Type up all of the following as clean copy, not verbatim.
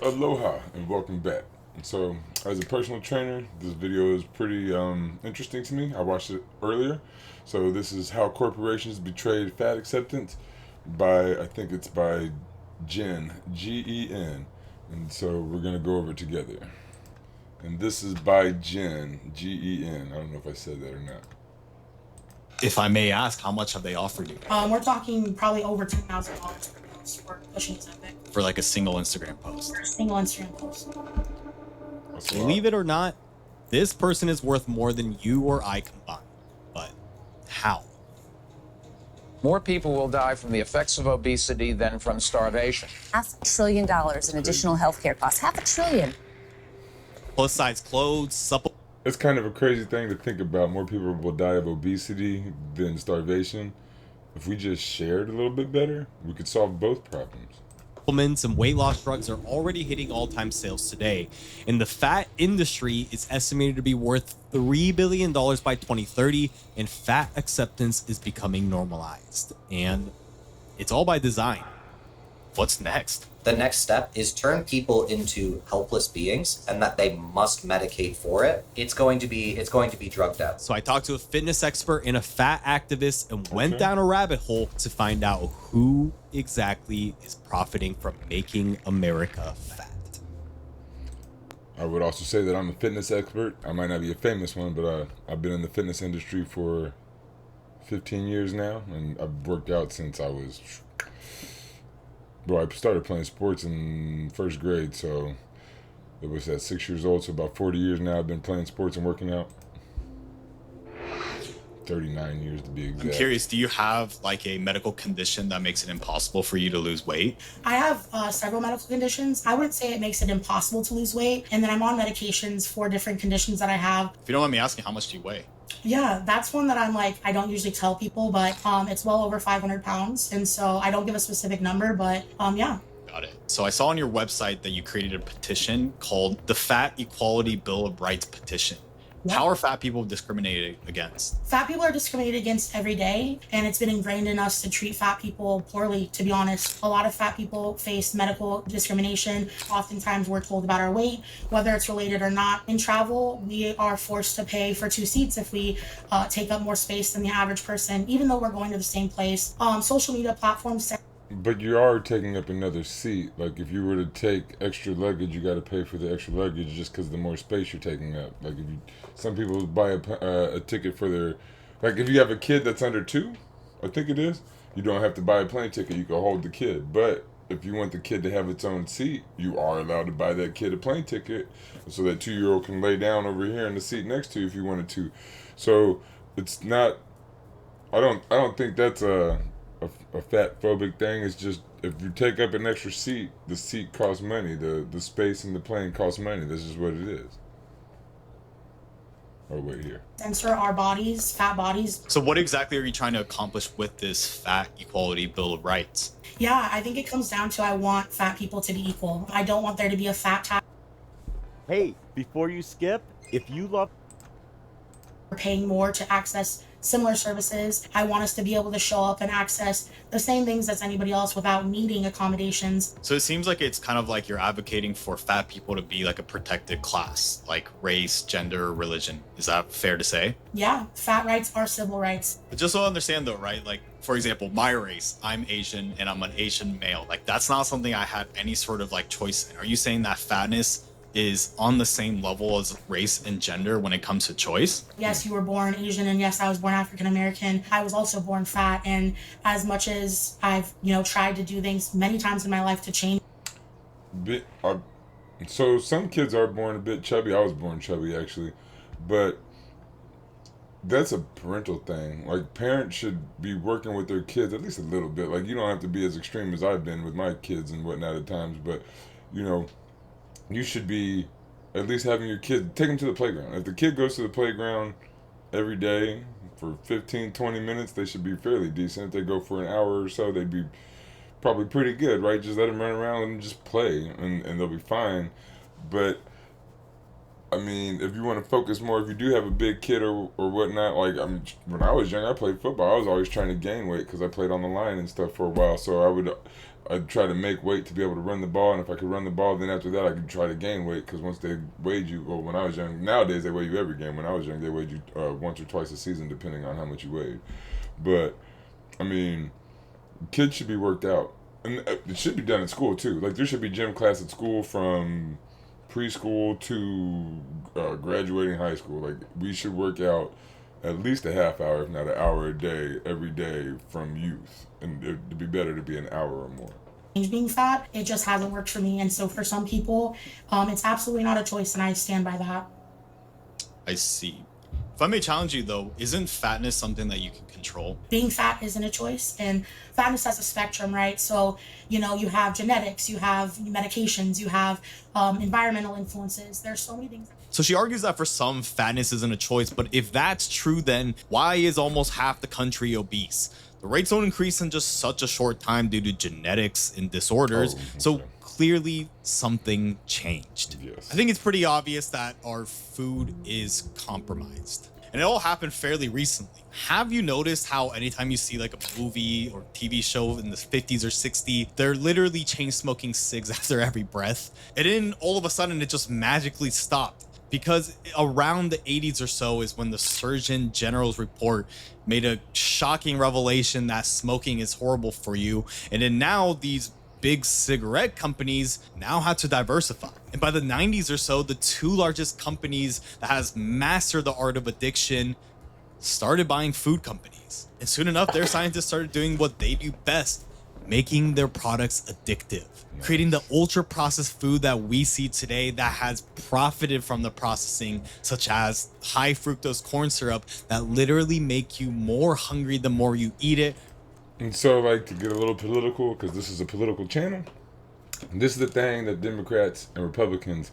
Aloha and welcome back. So, as a personal trainer, this video is pretty interesting to me. I watched it earlier. So, this is how corporations betrayed fat acceptance by, I think it's by Gen, Gen. And so, we're going to go over it together. And this is by Gen, Gen. I don't know if I said that or not. If I may ask, how much have they offered you We're talking probably over $10,000 for pushing this epic for like a single Instagram post? for a single Instagram post. That's a lot. Believe it or not, this person is worth more than you or I combined. But how? More people will die from the effects of obesity than from starvation. $500 billion in additional healthcare costs. $500 billion. Plus size clothes, supplements. It's kind of a crazy thing to think about. More people will die of obesity than starvation. If we just shared a little bit better, we could solve both problems. Supplements and weight loss drugs are already hitting all-time sales today, and the fat industry is estimated to be worth $3 billion by 2030, and fat acceptance is becoming normalized. And it's all by design. What's next? The next step is turn people into helpless beings and that they must medicate for it. It's going to be drugged out. So I talked to a fitness expert and a fat activist and went down a rabbit hole to find out who exactly is profiting from making America fat. I would also say that I'm a fitness expert. I might not be a famous one, but I've been in the fitness industry for 15 years now, and I've worked out since I was... Well, I started playing sports in first grade, so it was at 6 years old, so about 40 years now I've been playing sports and working out. 39 years to be exact. I'm curious, do you have like a medical condition that makes it impossible for you to lose weight? I have several medical conditions. I wouldn't say it makes it impossible to lose weight, and then I'm on medications for different conditions that I have. If you don't mind me asking, how much do you weigh? Yeah, that's one that I'm like, I don't usually tell people, but it's well over 500 pounds. And so I don't give a specific number, but yeah. Got it. So I saw on your website that you created a petition called the Fat Equality Bill of Rights Petition. Yep. How are fat people discriminated against? Fat people are discriminated against every day, and it's been ingrained in us to treat fat people poorly, to be honest. A lot of fat people face medical discrimination. Oftentimes we're told about our weight, whether it's related or not. In travel, we are forced to pay for 2 seats if we take up more space than the average person, even though we're going to the same place. Social media platforms... But you are taking up another seat. Like, if you were to take extra luggage, you got to pay for the extra luggage just because the more space you're taking up. Like, if you, some people buy a ticket for their, like, if you have a kid that's under 2, I think it is, you don't have to buy a plane ticket. You can hold the kid. But if you want the kid to have its own seat, you are allowed to buy that kid a plane ticket so that 2-year-old can lay down over here in the seat next to you if you wanted to. So it's not. I don't think that's a fat phobic thing. Is just, if you take up an extra seat, the seat costs money. The space in the plane costs money. This is what it is. Oh, wait here. Censor our bodies, fat bodies. So what exactly are you trying to accomplish with this Fat Equality Bill of Rights? Yeah, I think it comes down to I want fat people to be equal. I don't want there to be a fat tax. Hey, before you skip, if you love Paying more to access similar services. I want us to be able to show up and access the same things as anybody else without needing accommodations. So it seems like it's kind of like you're advocating for fat people to be like a protected class, like race, gender, religion. Is that fair to say? Yeah, fat rights are civil rights. But just so I understand though, right? Like, for example, my race, I'm Asian and I'm an Asian male. Like, that's not something I had any sort of like choice in. Are you saying that fatness is on the same level as race and gender when it comes to choice? Yes, you were born Asian, and yes, I was born African American. I was also born fat, and as much as I've, tried to do things many times in my life to change. So some kids are born a bit chubby. I was born chubby, actually, but that's a parental thing. Like, parents should be working with their kids at least a little bit. Like, you don't have to be as extreme as I've been with my kids and whatnot at times, but you should be at least having your kid, take them to the playground. If the kid goes to the playground every day for 15, 20 minutes, they should be fairly decent. If they go for an hour or so, they'd be probably pretty good, right? Just let them run around and just play, and they'll be fine. But I mean, if you want to focus more, if you do have a big kid or whatnot, like when I was young, I played football. I was always trying to gain weight because I played on the line and stuff for a while. So I'd try to make weight to be able to run the ball, and if I could run the ball, then after that I could try to gain weight because once they weighed you, well, when I was young, nowadays they weigh you every game. When I was young, they weighed you once or twice a season depending on how much you weighed. But I mean, kids should be worked out, and it should be done at school too. Like there should be gym class at school from preschool to graduating high school. Like we should work out at least a half hour, if not an hour a day, every day from youth, and it'd be better to be an hour or more. Being fat, it just hasn't worked for me, and so for some people, it's absolutely not a choice, and I stand by that. I see. If I may challenge you though, isn't fatness something that you can control? Being fat isn't a choice, and fatness has a spectrum, right? So, you know, you have genetics, you have medications, you have environmental influences. There's so many things. So she argues that for some, fatness isn't a choice, but if that's true, then why is almost half the country obese? The rates don't increase in just such a short time due to genetics and disorders. So clearly something changed. Yes. I think it's pretty obvious that our food is compromised. And it all happened fairly recently. Have you noticed how anytime you see like a movie or TV show in the 50s or 60s, they're literally chain smoking cigs after every breath? And then all of a sudden it just magically stopped. Because around the 80s or so is when the Surgeon General's report made a shocking revelation that smoking is horrible for you. And then now these big cigarette companies now had to diversify. And by the 90s or so, the two largest companies that has mastered the art of addiction started buying food companies. And soon enough, their scientists started doing what they do best, making their products addictive, creating the ultra processed food that we see today that has profited from the processing, such as high fructose corn syrup that literally make you more hungry the more you eat it. And so, like, to get a little political, because this is a political channel, this is the thing that Democrats and Republicans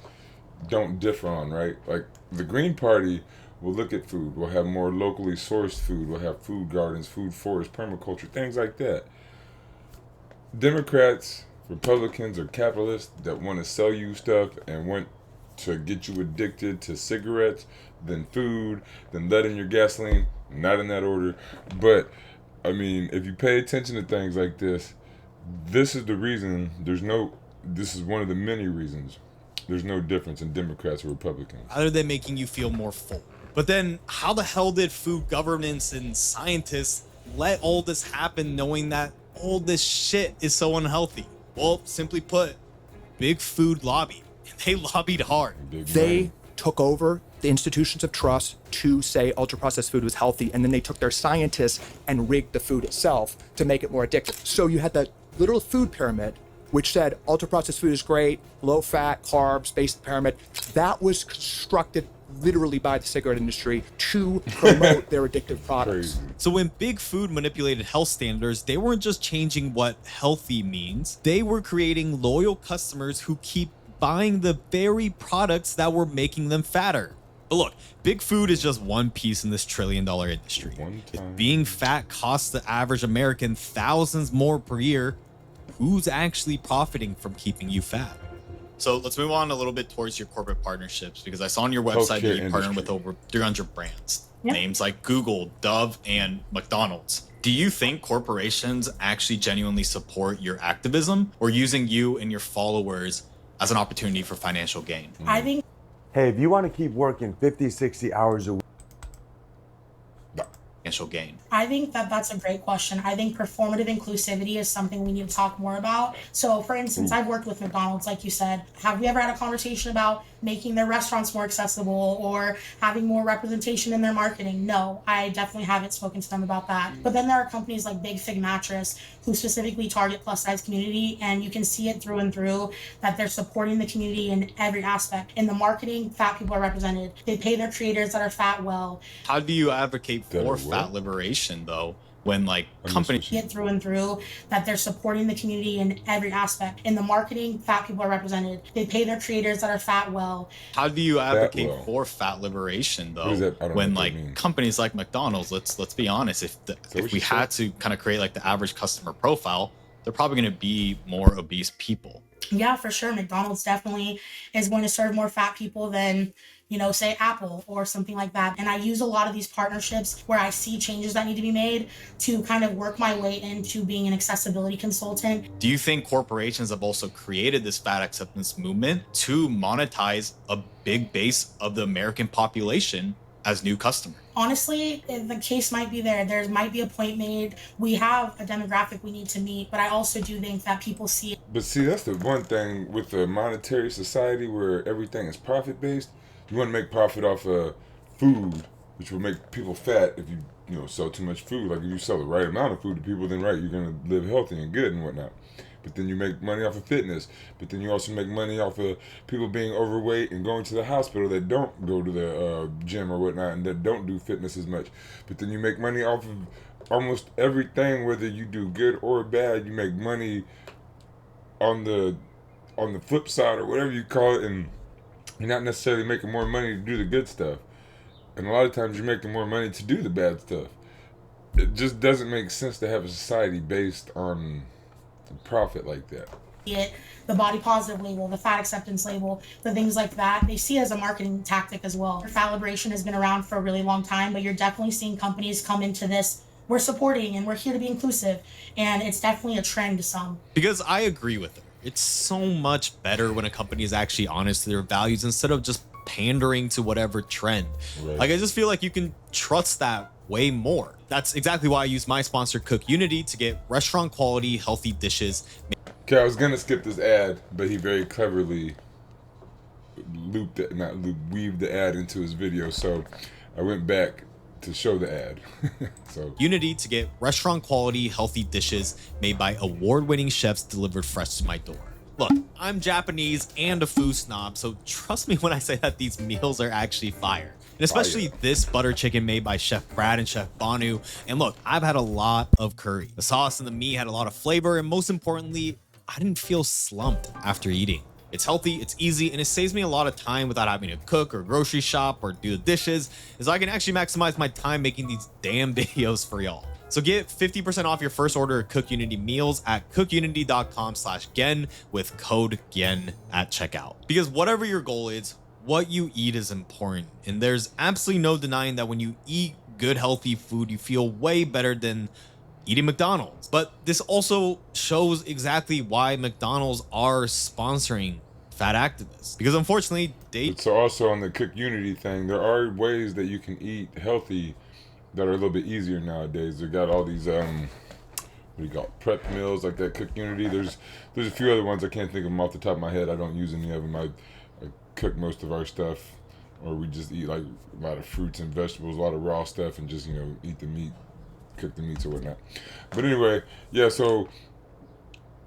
don't differ on, right? Like, the Green Party will look at food, will have more locally sourced food, will have food gardens, food forests, permaculture, things like that. Democrats, Republicans are capitalists that want to sell you stuff and want to get you addicted to cigarettes, then food, then lead in your gasoline. Not in that order. But, I mean, if you pay attention to things like this is the reason this is one of the many reasons there's no difference in Democrats or Republicans. Other than making you feel more full. But then how the hell did food governments and scientists let all this happen knowing that all this shit is so unhealthy? Well, simply put, big food lobby. They lobbied hard. They took over the institutions of trust to say ultra-processed food was healthy, and then they took their scientists and rigged the food itself to make it more addictive. So you had the literal food pyramid, which said ultra-processed food is great, low-fat, carbs-based pyramid. That was constructed literally by the cigarette industry to promote their addictive products. Crazy. So when big food manipulated health standards, they weren't just changing what healthy means. They were creating loyal customers who keep buying the very products that were making them fatter. But look, big food is just one piece in this trillion-dollar industry. If being fat costs the average American thousands more per year, who's actually profiting from keeping you fat? So let's move on a little bit towards your corporate partnerships, because I saw on your website that you partner with over 300 brands, names like Google, Dove, and McDonald's. Do you think corporations actually genuinely support your activism, or using you and your followers as an opportunity for financial gain? I think Hey, if you want to keep working 50, 60 hours a week, Financial gain. I think that that's a great question. I think performative inclusivity is something we need to talk more about. So, for instance, I've worked with McDonald's, like you said. Have we ever had a conversation about making their restaurants more accessible or having more representation in their marketing? No, I definitely haven't spoken to them about that. But then there are companies like Big Fig Mattress who specifically target plus size community, and you can see it through and through that they're supporting the community in every aspect. In the marketing, fat people are represented. They pay their creators that are fat well. How do you advocate for fat liberation though, when like companies get through and through that they're supporting the community in every aspect? In the marketing, fat people are represented. They pay their creators that are fat well. How do you advocate for fat liberation though, when like companies like McDonald's, let's be honest, if we had to kind of create like the average customer profile, they're probably going to be more obese people. Yeah, for sure. McDonald's definitely is going to serve more fat people than, say Apple or something like that. And I use a lot of these partnerships where I see changes that need to be made to kind of work my way into being an accessibility consultant. Do you think corporations have also created this fat acceptance movement to monetize a big base of the American population as new customers? Honestly, the case might be there. There might be a point made. We have a demographic we need to meet, but I also do think that people see it. But see, that's the one thing with the monetary society where everything is profit based. You want to make profit off of food, which will make people fat if you sell too much food. Like if you sell the right amount of food to people, then right, you're gonna live healthy and good and whatnot. But then you make money off of fitness. But then you also make money off of people being overweight and going to the hospital that don't go to the gym or whatnot and that don't do fitness as much. But then you make money off of almost everything, whether you do good or bad. You make money on the flip side or whatever you call it, and you're not necessarily making more money to do the good stuff. And a lot of times you're making more money to do the bad stuff. It just doesn't make sense to have a society based on profit like that. The body positive label, the fat acceptance label, the things like that, they see it as a marketing tactic as well. Fat liberation has been around for a really long time, but you're definitely seeing companies come into this. We're supporting and we're here to be inclusive, and it's definitely a trend to some. Because I agree with her. It's so much better when a company is actually honest to their values instead of just pandering to whatever trend. Right. Like, I just feel like you can trust that way more. That's exactly why I use my sponsor Cook Unity to get restaurant quality, healthy dishes. Okay, I was gonna skip this ad, but he very cleverly weaved the ad into his video, so I went back to show the ad. So Unity to get restaurant quality, healthy dishes made by award-winning chefs delivered fresh to my door. Look, I'm Japanese and a food snob, so trust me when I say that these meals are actually fire. And especially this butter chicken made by Chef Brad and Chef Banu. And look, I've had a lot of curry. The sauce and the meat had a lot of flavor, and most importantly, I didn't feel slumped after eating. It's healthy, it's easy, and it saves me a lot of time without having to cook or grocery shop or do the dishes, as I can actually maximize my time making these damn videos for y'all. So get 50% off your first order of Cook Unity meals at cookunity.com/Gen with code GEN at checkout. Because whatever your goal is, what you eat is important. And there's absolutely no denying that when you eat good, healthy food, you feel way better than eating McDonald's. But this also shows exactly why McDonald's are sponsoring fat activists, because unfortunately so also on the Cook Unity thing, there are ways that you can eat healthy that are a little bit easier nowadays. They got all these what do you call it, prep meals like that Cook Unity. There's a few other ones I can't think of them off the top of my head. I don't use any of them. I cook most of our stuff, or we just eat like a lot of fruits and vegetables, a lot of raw stuff, and just eat the meat, cook the meats or whatnot. But anyway, yeah, so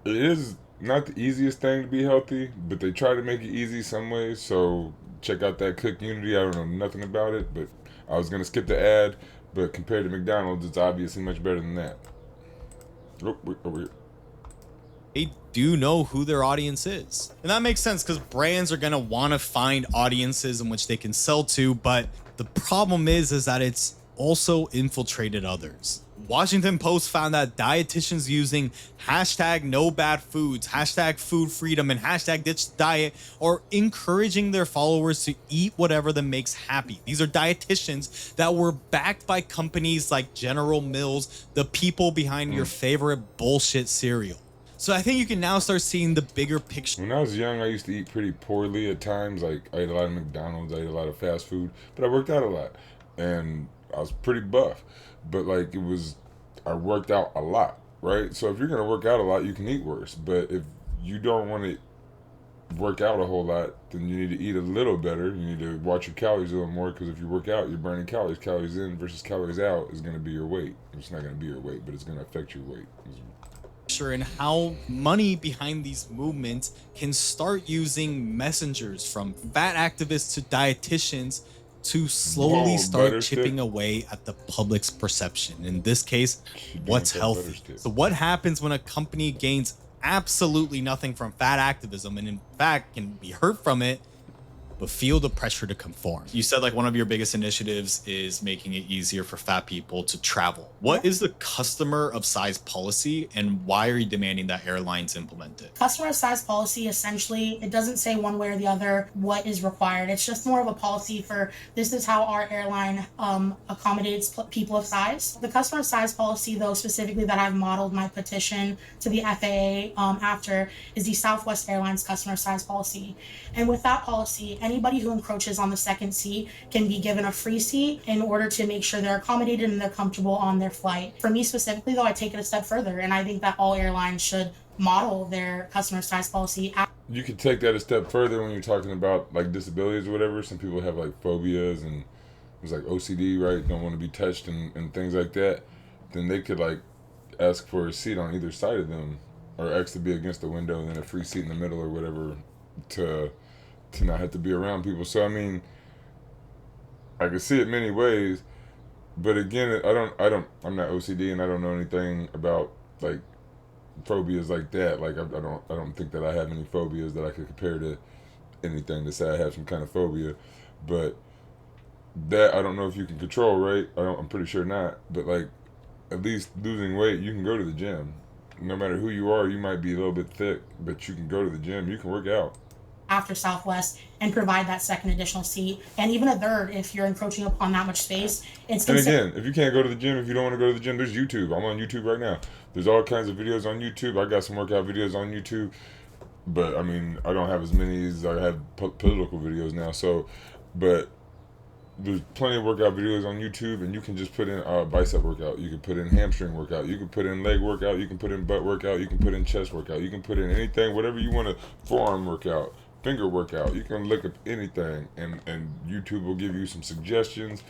it is not the easiest thing to be healthy, but they try to make it easy some ways. So check out that Cook Unity. I don't know nothing about it, but I was gonna skip the ad, but compared to McDonald's, it's obviously much better than that. Oh, over here. They do know who their audience is. And that makes sense because brands are going to want to find audiences in which they can sell to. But the problem is that it's also infiltrated others. Washington Post found that dietitians using hashtag no bad foods, hashtag food freedom, and hashtag ditch diet are encouraging their followers to eat whatever them makes happy. These are dietitians that were backed by companies like General Mills, the people behind your favorite bullshit cereal. So I think you can now start seeing the bigger picture. When I was young, I used to eat pretty poorly at times. Like I ate a lot of McDonald's, I ate a lot of fast food, but I worked out a lot and I was pretty buff. But like I worked out a lot, right? So if you're gonna work out a lot, you can eat worse. But if you don't want to work out a whole lot, then you need to eat a little better. You need to watch your calories a little more, because if you work out, you're burning calories. Calories in versus calories out is gonna be your weight. It's not gonna be your weight, but it's gonna affect your weight. And how money behind these movements can start using messengers from fat activists to dietitians to slowly start chipping away at the public's perception. In this case, what's healthy. So what happens when a company gains absolutely nothing from fat activism and in fact can be hurt from it? but feel the pressure to conform. You said like one of your biggest initiatives is making it easier for fat people to travel. What is the customer of size policy, and why are you demanding that airlines implement it? Customer of size policy, essentially, it doesn't say one way or the other what is required. It's just more of a policy for this is how our airline accommodates people of size. The customer of size policy, though, specifically that I've modeled my petition to the FAA after, is the Southwest Airlines customer of size policy. And with that policy, anybody who encroaches on the second seat can be given a free seat in order to make sure they're accommodated and they're comfortable on their flight. For me specifically, though, I take it a step further, and I think that all airlines should model their customer size policy. You could take that a step further when you're talking about like disabilities or whatever. Some people have like phobias and it's like OCD, right? Don't want to be touched and things like that. Then they could like ask for a seat on either side of them, or ask to be against the window and then a free seat in the middle or whatever to not have to be around people. So I mean, I could see it many ways, but again, I'm not OCD and I don't know anything about like phobias like that. Like I don't think that I have any phobias that I could compare to anything to say I have some kind of phobia, but that I don't know if you can control, right? I'm pretty sure not, but like at least losing weight, you can go to the gym. No matter who you are, you might be a little bit thick, but you can go to the gym, you can work out. After Southwest and provide that second additional seat, and even a third if you're encroaching upon that much space. And again, if you can't go to the gym, if you don't want to go to the gym, there's YouTube. I'm on YouTube right now. There's all kinds of videos on YouTube. I got some workout videos on YouTube, but I mean, I don't have as many as I have political videos now. So, but there's plenty of workout videos on YouTube, and you can just put in a bicep workout. You can put in hamstring workout. You can put in leg workout. You can put in butt workout. You can put in chest workout. You can put in anything, whatever you want to, forearm workout, finger workout. You can look up anything, and YouTube will give you some suggestions.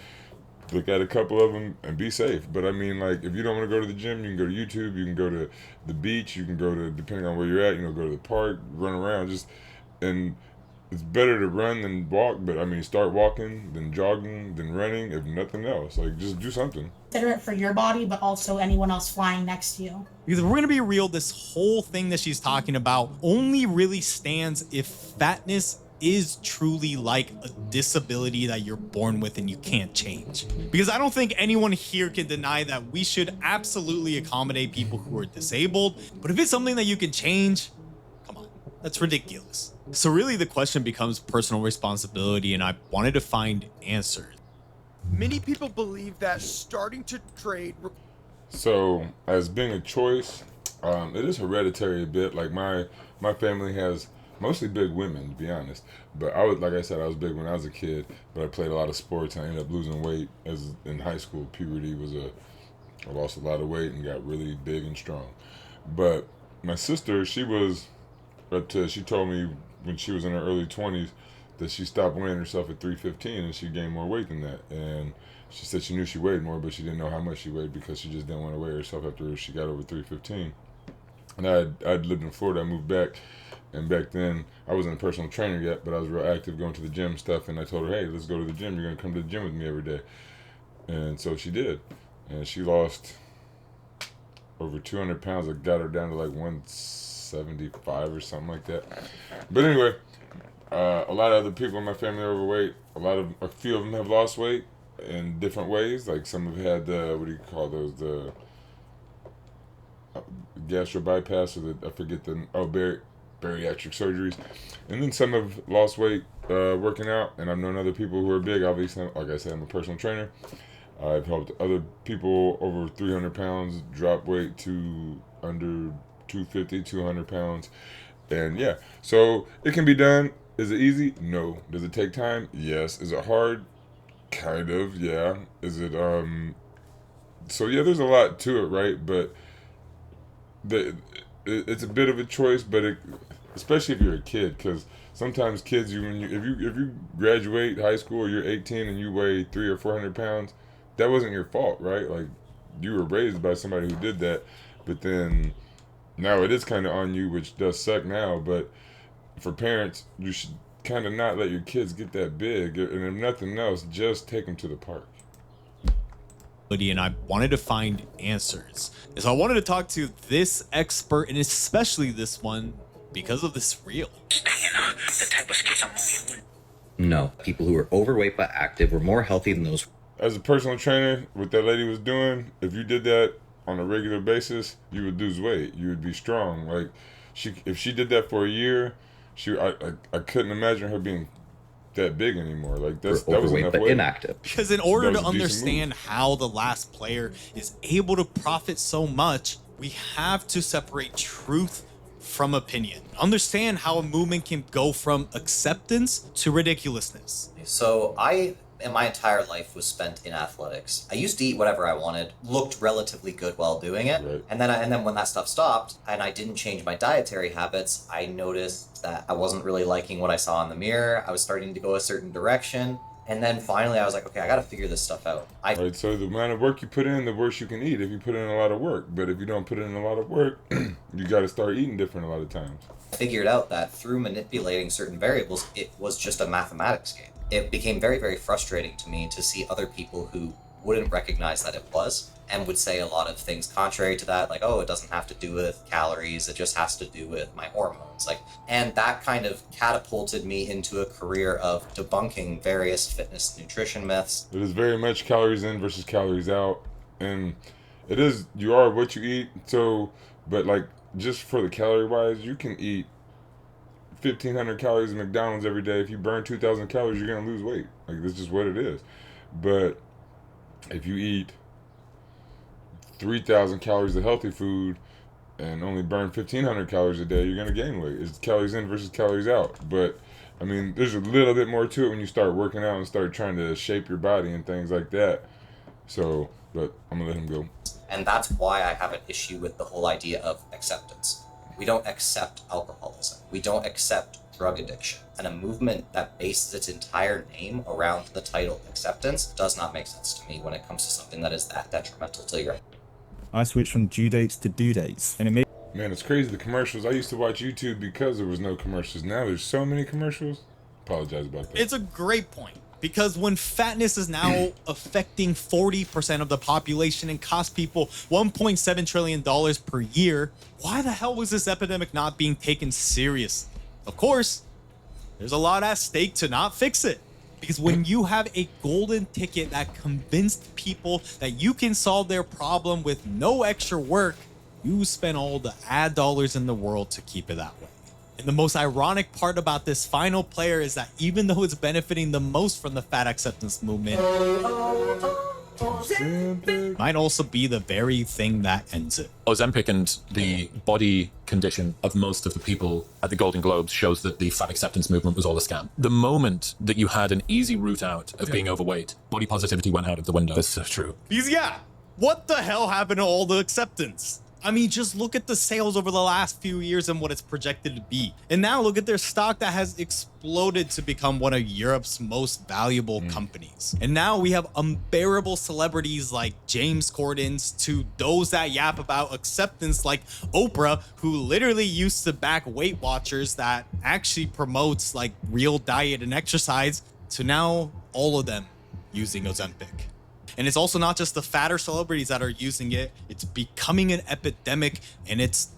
Look at a couple of them and be safe. But I mean, like, if you don't want to go to the gym, you can go to YouTube. You can go to the beach. You can go to, depending on where you're at, go to the park, run around. And it's better to run than walk. But I mean, start walking, then jogging, then running. If nothing else, like, just do something. Consider it for your body, but also anyone else flying next to you. Because if we're going to be real, this whole thing that she's talking about only really stands if fatness is truly like a disability that you're born with and you can't change. Because I don't think anyone here can deny that we should absolutely accommodate people who are disabled. But if it's something that you can change, come on, that's ridiculous. So really the question becomes personal responsibility, and I wanted to find answers. Many people believe that starting to trade. So, as being a choice, it is hereditary a bit. Like my family has mostly big women, to be honest. But like I said, I was big when I was a kid. But I played a lot of sports, and I ended up losing weight as in high school. Puberty I lost a lot of weight and got really big and strong. But my sister, she told me when she was in her early 20s. That she stopped weighing herself at 315 and she gained more weight than that. And she said she knew she weighed more, but she didn't know how much she weighed because she just didn't want to weigh herself after she got over 315. And I'd lived in Florida. I moved back, and back then I wasn't a personal trainer yet, but I was real active going to the gym stuff. And I told her, hey, let's go to the gym. You're gonna come to the gym with me every day. And so she did, and she lost over 200 pounds. I got her down to like 175 or something like that. But anyway. A lot of other people in my family are overweight. A few of them have lost weight in different ways. Like some have had the gastro bypass, or bariatric surgeries. And then some have lost weight working out. And I've known other people who are big. Obviously, like I said, I'm a personal trainer. I've helped other people over 300 pounds drop weight to under 250, 200 pounds. And yeah, so it can be done. Is it easy? No. Does it take time? Yes. Is it hard? Kind of, yeah. Is it, so yeah, there's a lot to it, right? But it's a bit of a choice, but especially if you're a kid, because sometimes kids, if you graduate high school or you're 18 and you weigh 300 or 400 pounds, that wasn't your fault, right? Like, you were raised by somebody who did that, but then now it is kind of on you, which does suck now, but for parents, you should kind of not let your kids get that big, and if nothing else, just take them to the park. And I wanted to find answers. So I wanted to talk to this expert, and especially this one, because of this reel. No. People who are overweight but active were more healthy than those. As a personal trainer, what that lady was doing, if you did that on a regular basis, you would lose weight. You would be strong. Like if she did that for a year, I couldn't imagine her being that big anymore. Like that was overweight enough but weight. inactive. Because in order That to was a decent understand how the last player is able to profit so much, we have to separate truth from opinion. Understand how a movement can go from acceptance to ridiculousness. So my entire life was spent in athletics. I used to eat whatever I wanted, looked relatively good while doing it, Right. and then when that stuff stopped and I didn't change my dietary habits, I noticed that I wasn't really liking what I saw in the mirror. I was starting to go a certain direction, and then finally I was like, okay, I got to figure this stuff out. Right, so the amount of work you put in, the worse you can eat if you put in a lot of work. But if you don't put in a lot of work, you got to start eating different a lot of times. figured out that through manipulating certain variables, it was just a mathematics game. It became very, very frustrating to me to see other people who wouldn't recognize that it was and would say a lot of things contrary to that, like, oh, it doesn't have to do with calories, it just has to do with my hormones. And that kind of catapulted me into a career of debunking various fitness nutrition myths. It is very much calories in versus calories out, and it is, you are what you eat. So, but like, just for the calorie wise, you can eat 1,500 calories at McDonald's every day. If you burn 2,000 calories, you're gonna lose weight. Like, that's just what it is. But if you eat 3,000 calories of healthy food and only burn 1,500 calories a day, you're gonna gain weight. It's calories in versus calories out. But I mean, there's a little bit more to it when you start working out and start trying to shape your body and things like that. So, but I'm gonna let him go. And that's why I have an issue with the whole idea of acceptance. We don't accept alcoholism. We don't accept drug addiction. And a movement that bases its entire name around the title acceptance does not make sense to me when it comes to something that is that detrimental to your. I switched from due dates to due dates, and it made. Man, it's crazy, the commercials. I used to watch YouTube because there was no commercials. Now there's so many commercials. Apologize about that. It's a great point, because when fatness is now affecting 40% of the population and costs people $1.7 trillion per year, why the hell was this epidemic not being taken seriously? Of course, there's a lot at stake to not fix it. Because when you have a golden ticket that convinced people that you can solve their problem with no extra work, you spend all the ad dollars in the world to keep it that way. And the most ironic part about this final player is that even though it's benefiting the most from the fat acceptance movement, might also be the very thing that ends it. Ozempic and the body condition of most of the people at the Golden Globes shows that the fat acceptance movement was all a scam. The moment that you had an easy route out of being overweight, body positivity went out of the window. That's so true. Because yeah, what the hell happened to all the acceptance? I mean, just look at the sales over the last few years and what it's projected to be. And now look at their stock that has exploded to become one of Europe's most valuable companies. And now we have unbearable celebrities like James Corden's to those that yap about acceptance like Oprah, who literally used to back Weight Watchers that actually promotes like real diet and exercise, to now all of them using Ozempic. And it's also not just the fatter celebrities that are using it. It's becoming an epidemic, and it's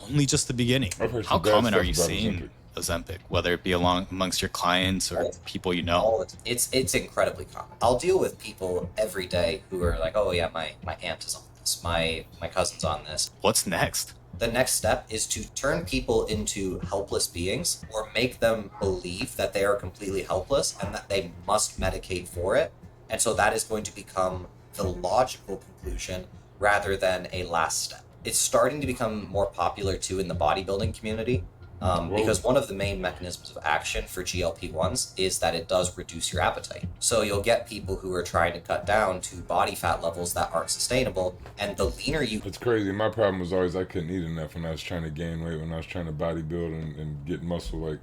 only just the beginning. How common are you seeing Ozempic, whether it be amongst your clients or people you know? It's incredibly common. I'll deal with people every day who are like, oh yeah, my aunt is on this, my cousin's on this. What's next? The next step is to turn people into helpless beings or make them believe that they are completely helpless and that they must medicate for it. And so that is going to become the logical conclusion rather than a last step. It's starting to become more popular too in the bodybuilding community because one of the main mechanisms of action for GLP-1s is that it does reduce your appetite. So you'll get people who are trying to cut down to body fat levels that aren't sustainable, and the leaner you... It's crazy. My problem was always I couldn't eat enough when I was trying to gain weight, when I was trying to bodybuild and get muscle. Like,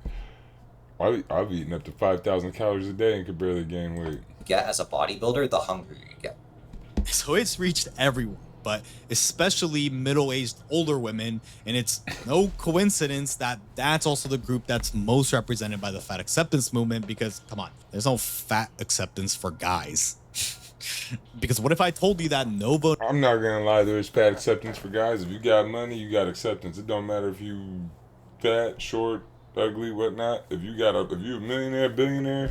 I've eaten up to 5,000 calories a day and could barely gain weight. Get as a bodybuilder, the hungrier you get. So it's reached everyone, but especially middle-aged older women, and it's no coincidence that that's also the group that's most represented by the fat acceptance movement, because come on, there's no fat acceptance for guys. Because what if I told you that I'm not gonna lie, there's fat acceptance for guys. If you got money, you got acceptance. It don't matter if you fat, short, ugly, whatnot. If you're a millionaire, billionaire,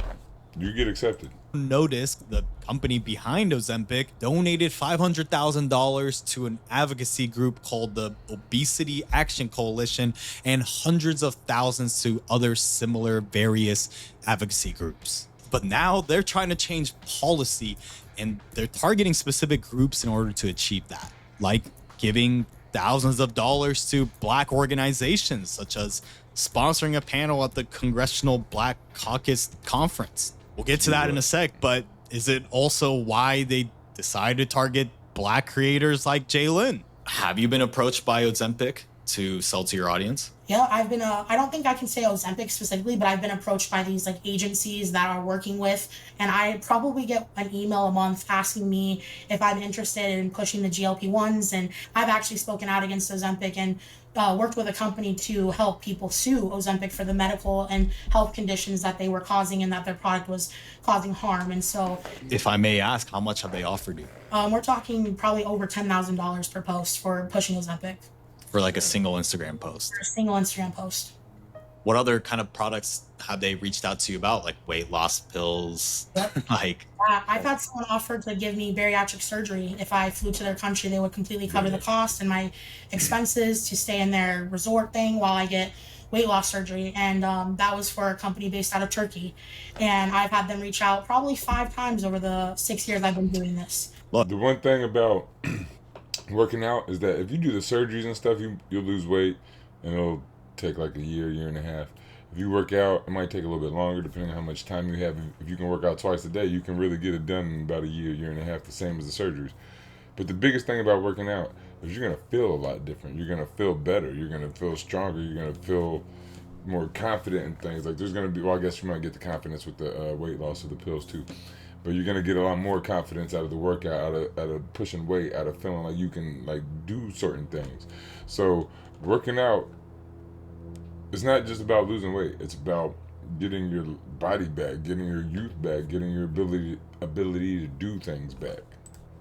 You get accepted. Noticed the company behind Ozempic donated $500,000 to an advocacy group called the Obesity Action Coalition and hundreds of thousands to other similar various advocacy groups. But now they're trying to change policy and they're targeting specific groups in order to achieve that, like giving thousands of dollars to Black organizations, such as sponsoring a panel at the Congressional Black Caucus Conference. We'll get to that in a sec, but is it also why they decided to target Black creators like Jalen? Have you been approached by Ozempic to sell to your audience? Yeah, I've been, I don't think I can say Ozempic specifically, but I've been approached by these like agencies that are working with, and I probably get an email a month asking me if I'm interested in pushing the GLP-1s. And I've actually spoken out against Ozempic and worked with a company to help people sue Ozempic for the medical and health conditions that they were causing and that their product was causing harm. And so, if I may ask, how much have they offered you? We're talking probably over $10,000 per post for pushing Ozempic. For like a single Instagram post? For a single Instagram post. What other kind of products have they reached out to you about? Like weight loss pills? Like, I've had someone offer to give me bariatric surgery. If I flew to their country, they would completely cover the cost and my expenses to stay in their resort thing while I get weight loss surgery. And that was for a company based out of Turkey. And I've had them reach out probably 5 times over the 6 years I've been doing this. The one thing about working out is that if you do the surgeries and stuff, you'll lose weight, and it'll take like a year and a half. If you work out, it might take a little bit longer depending on how much time you have. If you can work out twice a day, you can really get it done in about a year and a half, the same as the surgeries. But the biggest thing about working out is you're gonna feel a lot different. You're gonna feel better. You're gonna feel stronger. You're gonna feel more confident in things. Like there's gonna be, well, I guess you might get the confidence with the weight loss of the pills too. But you're gonna get a lot more confidence out of the workout, out of pushing weight, out of feeling like you can like do certain things. So working out, it's not just about losing weight. It's about getting your body back, getting your youth back, getting your ability to do things back.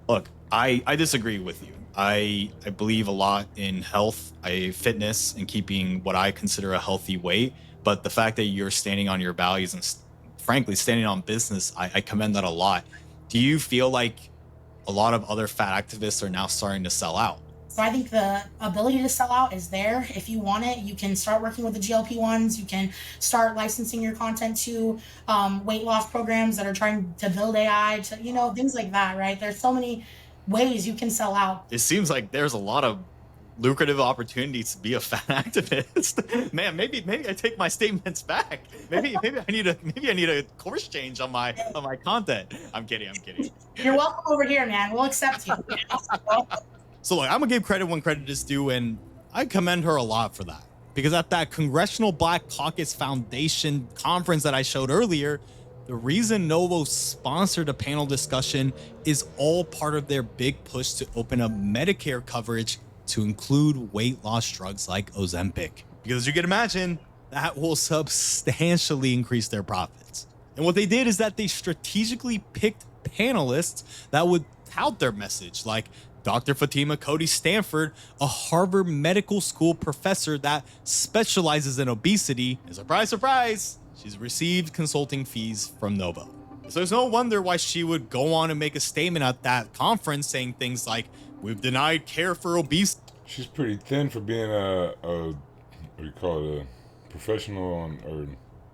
Look, I disagree with you. I believe a lot in health, fitness, and keeping what I consider a healthy weight. But the fact that you're standing on your values and frankly standing on business, I commend that a lot. Do you feel like a lot of other fat activists are now starting to sell out? So I think the ability to sell out is there. If you want it, you can start working with the GLP-1s. You can start licensing your content to weight loss programs that are trying to build AI, to, you know, things like that, right? There's so many ways you can sell out. It seems like there's a lot of lucrative opportunities to be a fat activist. Man, maybe I take my statements back. Maybe I need a course change on my content. I'm kidding. You're welcome over here, man. We'll accept you. So look, I'm gonna give credit when credit is due, and I commend her a lot for that. Because at that Congressional Black Caucus Foundation conference that I showed earlier, the reason Novo sponsored a panel discussion is all part of their big push to open up Medicare coverage to include weight loss drugs like Ozempic. Because as you can imagine, that will substantially increase their profits. And what they did is that they strategically picked panelists that would tout their message, like Dr. Fatima Cody Stanford, a Harvard Medical School professor that specializes in obesity. And surprise, surprise, she's received consulting fees from Novo. So there's no wonder why she would go on and make a statement at that conference saying things like, "We've denied care for obese." She's pretty thin for being what do you call it, a professional on, or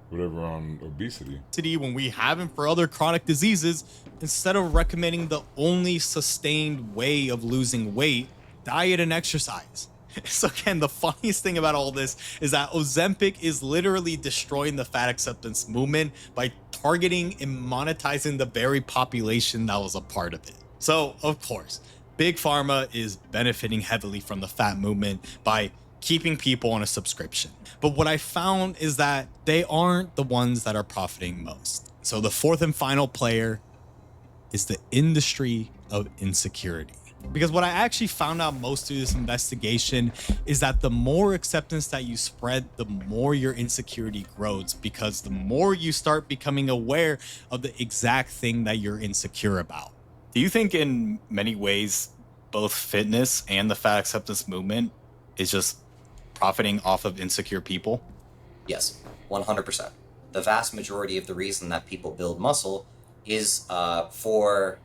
whatever, on obesity. When we haven't for other chronic diseases, instead of recommending the only sustained way of losing weight, diet and exercise. So again, the funniest thing about all this is that Ozempic is literally destroying the fat acceptance movement by targeting and monetizing the very population that was a part of it. So of course, Big Pharma is benefiting heavily from the fat movement by keeping people on a subscription. But what I found is that they aren't the ones that are profiting most. So the fourth and final player is the industry of insecurity. Because what I actually found out most through this investigation is that the more acceptance that you spread, the more your insecurity grows, because the more you start becoming aware of the exact thing that you're insecure about. Do you think in many ways, both fitness and the fat acceptance movement is just profiting off of insecure people? Yes, 100%. the vast majority of the reason that people build muscle is for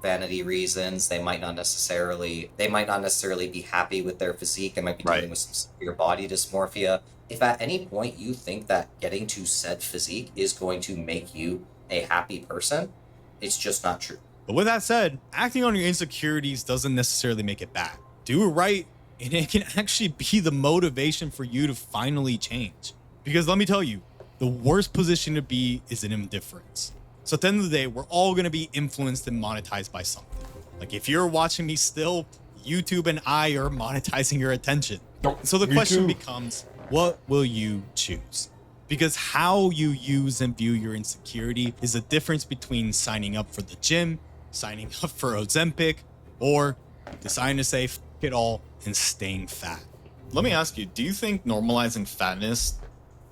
vanity reasons. They might not necessarily be happy with their physique. They might be dealing with some severe body dysmorphia. If at any point you think that getting to said physique is going to make you a happy person, it's just not true. But with that said, acting on your insecurities doesn't necessarily make it bad. Do it right, and it can actually be the motivation for you to finally change. Because let me tell you, the worst position to be is in indifference. So at the end of the day, we're all going to be influenced and monetized by something. Like if you're watching me still, YouTube and I are monetizing your attention. So the question becomes, what will you choose? Because how you use and view your insecurity is the difference between signing up for the gym, signing up for Ozempic, or deciding to say f it all and staying fat. Let me ask you, do you think normalizing fatness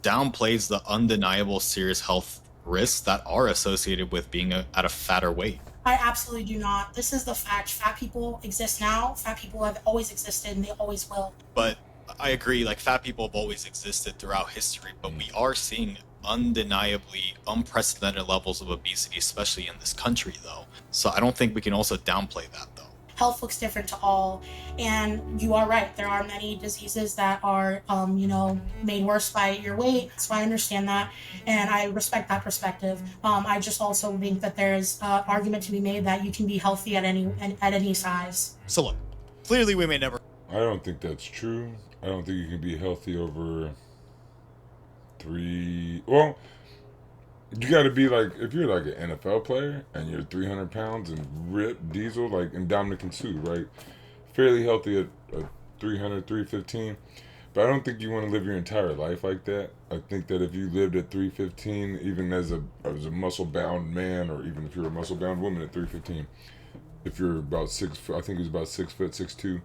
downplays the undeniable serious health risks that are associated with being at a fatter weight? I absolutely do not. This is the fact. Fat people exist now. Fat people have always existed and they always will. But I agree, like fat people have always existed throughout history, but we are seeing undeniably unprecedented levels of obesity, especially in this country though. So I don't think we can also downplay that though. Health looks different to all, and you are right. There are many diseases that are, made worse by your weight. So I understand that, and I respect that perspective. I just also think that there's an argument to be made that you can be healthy at any size. So look, clearly we may never. I don't think that's true. I don't think you can be healthy over 3. Well, you got to be like, if you're like an NFL player and you're 300 pounds and ripped diesel, like in Dominican Sue, right? Fairly healthy at 300, 315. But I don't think you want to live your entire life like that. I think that if you lived at 315, even as a muscle-bound man, or even if you're a muscle-bound woman at 315, if you're about 6 foot, I think it was about 6 foot, 6'2",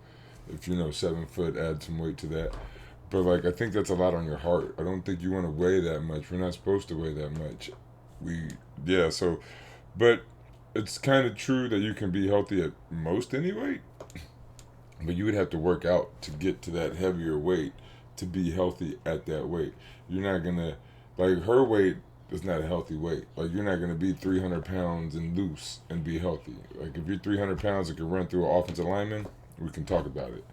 if 7 foot, add some weight to that. But like, I think that's a lot on your heart. I don't think you want to weigh that much. We're not supposed to weigh that much. But it's kind of true that you can be healthy at most any weight. But you would have to work out to get to that heavier weight to be healthy at that weight. You're not gonna, like, her weight is not a healthy weight. Like, you're not gonna be 300 pounds and loose and be healthy. Like, if you're 300 pounds and can run through an offensive lineman, we can talk about it.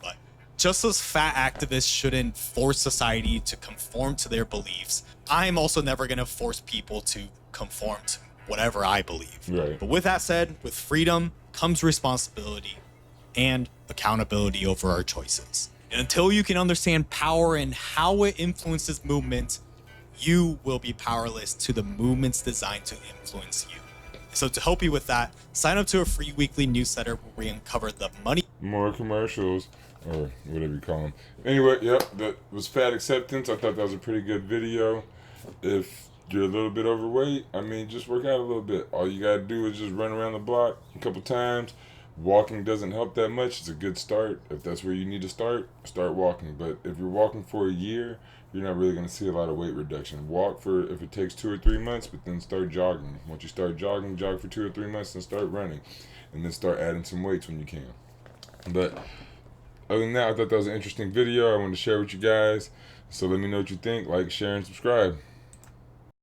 But just as fat activists shouldn't force society to conform to their beliefs, I'm also never gonna force people to conform to whatever I believe. Right. But with that said, with freedom comes responsibility and accountability over our choices. And until you can understand power and how it influences movement, you will be powerless to the movements designed to influence you. So to help you with that, sign up to a free weekly newsletter where we uncover the money. More commercials, or whatever you call them. Anyway, yep, that was Fat Acceptance. I thought that was a pretty good video. If you're a little bit overweight, just work out a little bit. All you gotta do is just run around the block a couple times. Walking doesn't help that much. It's a good start. If that's where you need to start walking. But if you're walking for a year, you're not really going to see a lot of weight reduction. Walk for, if it takes 2 or 3 months, but then start jogging. Once you start jogging, jog for 2 or 3 months, then start running. And then start adding some weights when you can. But other than that, I thought that was an interesting video. I wanted to share with you guys. So let me know what you think. Like, share, and subscribe.